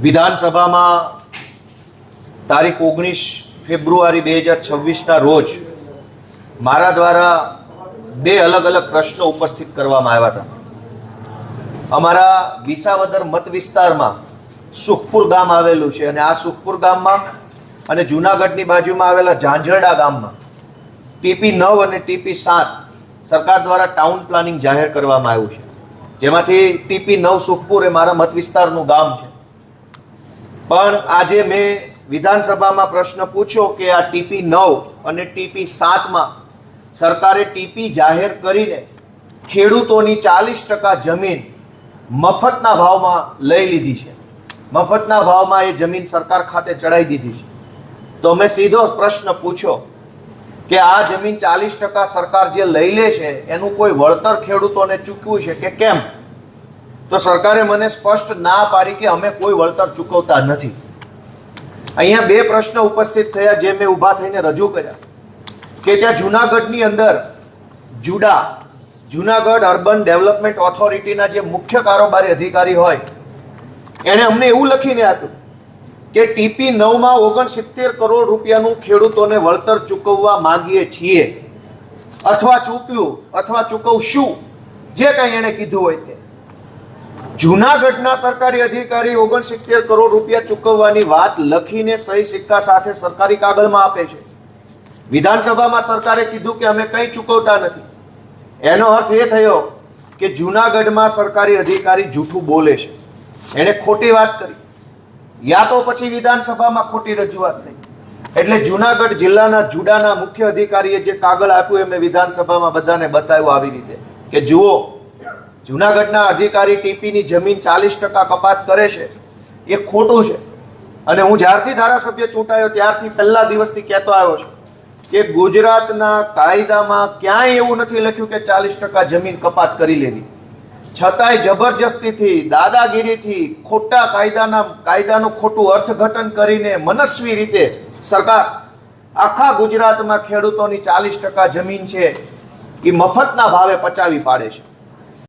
વિધાનસભામાં તારીખ 19 ફેબ્રુઆરી 2026ના રોજ મારા દ્વારા બે અલગ અલગ પ્રશ્નો ઉપસ્થિત કરવામાં આવ્યા હતા. અમારા વિસાવદર મત વિસ્તારમાં સુખપુર ગામ આવેલું છે અને આ સુખપુર ગામમાં અને જૂનાગઢની બાજુમાં આવેલા ઝાંઝરડા ગામમાં TP9 અને TP7 સરકાર દ્વારા ટાઉન પ્લાનિંગ જાહેર કરવામાં આવ્યું છે, જેમાંથી TP9 સુખપુર એ મારા મત વિસ્તારનું ગામ છે. પણ આજે મેં વિધાનસભામાં પ્રશ્ન પૂછ્યો કે આ TP9 અને TP7માં સરકારે TP જાહેર કરીને ખેડૂતોની 40% જમીન મફતના ભાવમાં લઈ લીધી છે. મફતના ભાવમાં એ જમીન સરકાર ખાતે ચડાવી દીધી છે. તો મેં સીધો પ્રશ્ન પૂછ્યો કે આ જમીન 40% સરકાર જે લઈ લે છે એનું કોઈ વળતર ખેડૂતોને ચૂકવ્યું છે કે કેમ? તો સરકારે મને સ્પષ્ટ ના પાડી કે અમે કોઈ વળતર ચૂકવતા નથી. અહીંયા બે પ્રશ્ન ઉપસ્થિત થયા જે મેં ઊભા થઈને રજૂ કર્યા કે ત્યાં જૂનાગઢની અંદર જૂનાગઢ અર્બન ડેવલપમેન્ટ ઓથોરિટીના જે મુખ્ય કારોબારી અધિકારી હોય એણે અમને એવું લખીને આપ્યું કે TP9માં 69 કરોડ રૂપિયાનું ખેડૂતોને વળતર ચૂકવવા માંગીએ છીએ અથવા ચૂક્યું અથવા ચૂકવશું, જે કંઈ એણે કીધું હોય તે. જૂનાગઢના સરકારી અધિકારી 69 કરોડ રૂપિયા ચૂકવવાની વાત લખીને સહી સિક્કા સાથે સરકારી કાગળમાં આપે છે. વિધાનસભામાં સરકારે કીધું કે અમે કંઈ ચૂકવતા નથી. એનો અર્થ એ થયો કે જૂનાગઢમાં સરકારી અધિકારી જૂઠું બોલે છે, એણે ખોટી વાત કરી, યા તો પછી વિધાનસભામાં ખોટી રજૂઆત થઈ. એટલે જૂનાગઢ જિલ્લાના જુડાના મુખ્ય અધિકારીએ જે કાગળ આપ્યું એ મેં વિધાનસભામાં બધાને બતાવ્યું આવી રીતે કે જુઓ, જૂનાગઢના અધિકારી TPની જમીન 40% કપાત કરે છે એ ખોટું છે. અને હું જ્યારથી ધારાસભ્ય ચૂંટાયો ત્યારથી પહેલા દિવસથી કહેતો આવ્યો છું કે ગુજરાતના કાયદામાં ક્યાંય એવું નથી લખ્યું કે 40% જમીન કપાત કરી લેવી. છતાંય જબરજસ્તીથી, દાદાગીરીથી, ખોટા કાયદાનું ખોટું અર્થઘટન કરીને મનસ્વી રીતે સરકાર આખા ગુજરાતમાં ખેડૂતોની 40% જમીન છે એ મફતના ભાવે પચાવી પાડે છે.